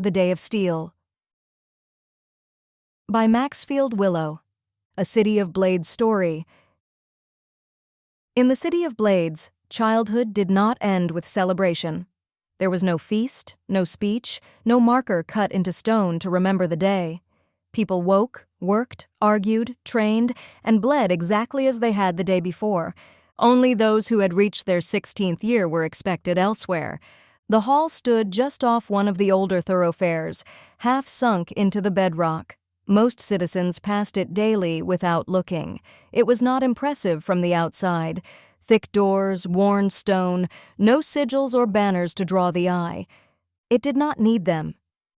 The Day of Steel. By Maxfield, Willow. A City of Blades story. In the City of Blades, childhood did not end with celebration. There was no feast, no speech, no marker cut into stone to remember the day. People woke, worked, argued, trained, and bled exactly as they had the day before. Only those who had reached their 16th year were expected elsewhere. The hall stood just off one of the older thoroughfares, half sunk into the bedrock. Most citizens passed it daily without looking. It was not impressive from the outside. Thick doors, worn stone, no sigils or banners to draw the eye. It did not need them.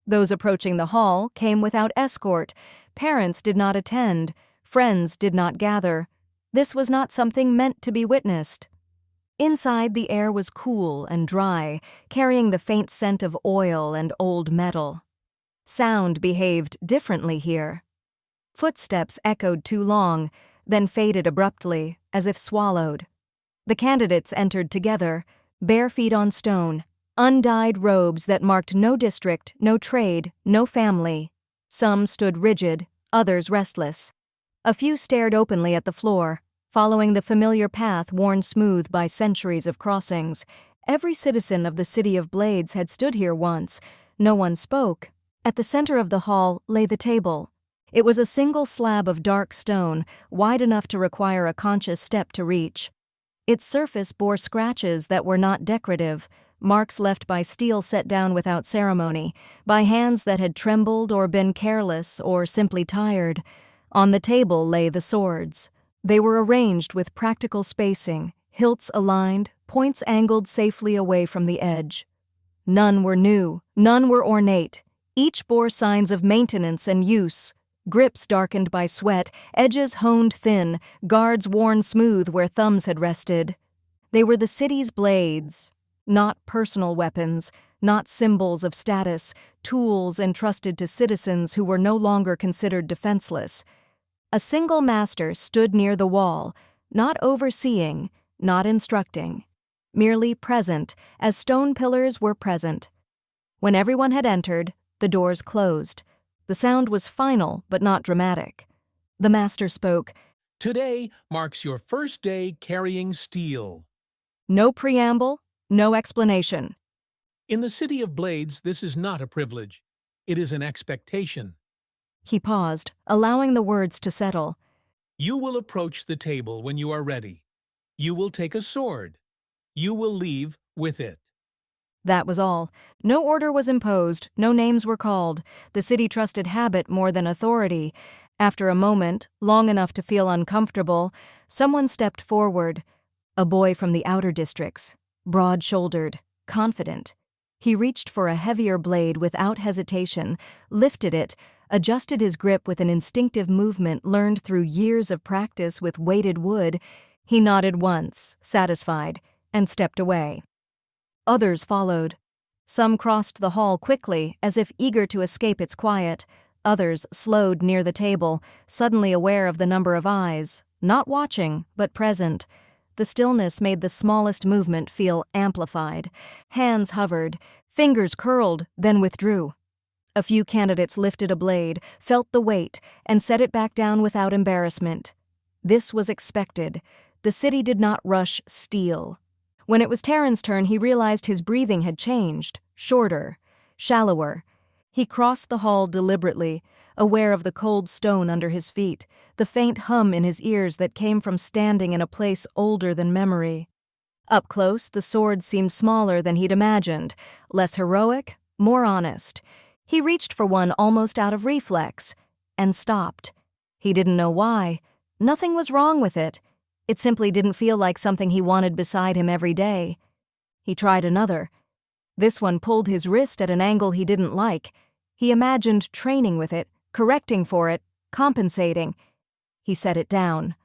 Those approaching the hall came without escort. Parents did not attend. Friends did not gather. This was not something meant to be witnessed. Inside, the air was cool and dry, carrying the faint scent of oil and old metal. Sound behaved differently here. Footsteps echoed too long, then faded abruptly, as if swallowed. The candidates entered together, bare feet on stone, undyed robes that marked no district, no trade, no family. Some stood rigid, others restless. A few stared openly at the floor, following the familiar path worn smooth by centuries of crossings. Every citizen of the City of Blades had stood here once. No one spoke. At the center of the hall lay the table. It was a single slab of dark stone, wide enough to require a conscious step to reach. Its surface bore scratches that were not decorative, marks left by steel set down without ceremony, by hands that had trembled or been careless or simply tired. On the table lay the swords. They were arranged with practical spacing, hilts aligned, points angled safely away from the edge. None were new, none were ornate. Each bore signs of maintenance and use. Grips darkened by sweat, edges honed thin, guards worn smooth where thumbs had rested. They were the city's blades, not personal weapons, not symbols of status, tools entrusted to citizens who were no longer considered defenseless. A single master stood near the wall, not overseeing, not instructing, merely present, as stone pillars were present. When everyone had entered, the doors closed. The sound was final but not dramatic. The master spoke. "Today marks your first day carrying steel." No preamble, no explanation. In the City of Blades, this is not a privilege. It is an expectation. He paused, allowing the words to settle. You will approach the table when you are ready. You will take a sword. You will leave with it. That was all. No order was imposed, no names were called. The city trusted habit more than authority. After a moment, long enough to feel uncomfortable, someone stepped forward. A boy from the outer districts, broad-shouldered, confident. He reached for a heavier blade without hesitation, lifted it, adjusted his grip with an instinctive movement learned through years of practice with weighted wood. He nodded once, satisfied, and stepped away. Others followed. Some crossed the hall quickly, as if eager to escape its quiet. Others slowed near the table, suddenly aware of the number of eyes, not watching, but present. The stillness made the smallest movement feel amplified. Hands hovered, fingers curled, then withdrew. A few candidates lifted a blade, felt the weight, and set it back down without embarrassment. This was expected. The city did not rush steel. When it was Tarin's turn, he realized his breathing had changed, shorter, shallower. He crossed the hall deliberately, aware of the cold stone under his feet, the faint hum in his ears that came from standing in a place older than memory. Up close, the sword seemed smaller than he'd imagined, less heroic, more honest. He reached for one almost out of reflex, and stopped. He didn't know why. Nothing was wrong with it. It simply didn't feel like something he wanted beside him every day. He tried another. This one pulled his wrist at an angle he didn't like. He imagined training with it, correcting for it, compensating. He set it down.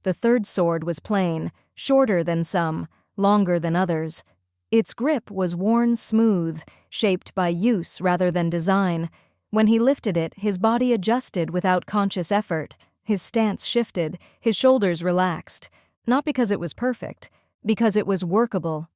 The third sword was plain, shorter than some, longer than others. Its grip was worn smooth, shaped by use rather than design. When he lifted it, his body adjusted without conscious effort. His stance shifted, his shoulders relaxed. Not because it was perfect, because it was workable.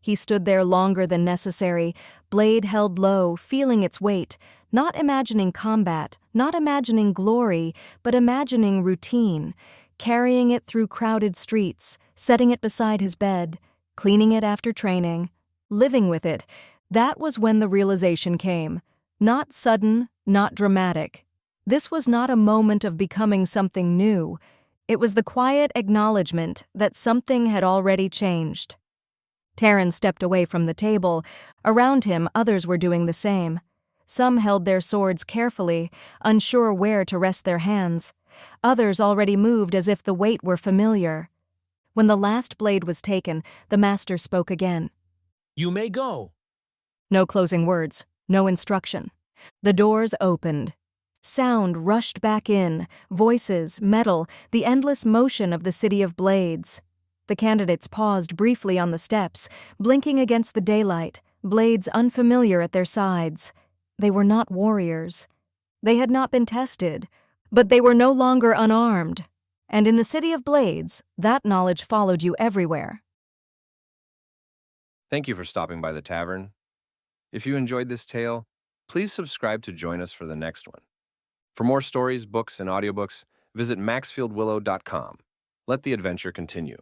He stood there longer than necessary, blade held low, feeling its weight, not imagining combat, not imagining glory, but imagining routine, carrying it through crowded streets, setting it beside his bed, cleaning it after training, living with it. That was when the realization came. Not sudden, not dramatic. This was not a moment of becoming something new. It was the quiet acknowledgement that something had already changed. Tarin stepped away from the table. Around him, others were doing the same. Some held their swords carefully, unsure where to rest their hands. Others already moved as if the weight were familiar. When the last blade was taken, the master spoke again. You may go. No closing words, no instruction. The doors opened. Sound rushed back in, voices, metal, the endless motion of the city of blades. The candidates paused briefly on the steps, blinking against the daylight, blades unfamiliar at their sides. They were not warriors. They had not been tested, but they were no longer unarmed. And in the city of blades, that knowledge followed you everywhere. Thank you for stopping by the tavern. If you enjoyed this tale, please subscribe to join us for the next one. For more stories, books, and audiobooks, visit maxfieldwillow.com. Let the adventure continue.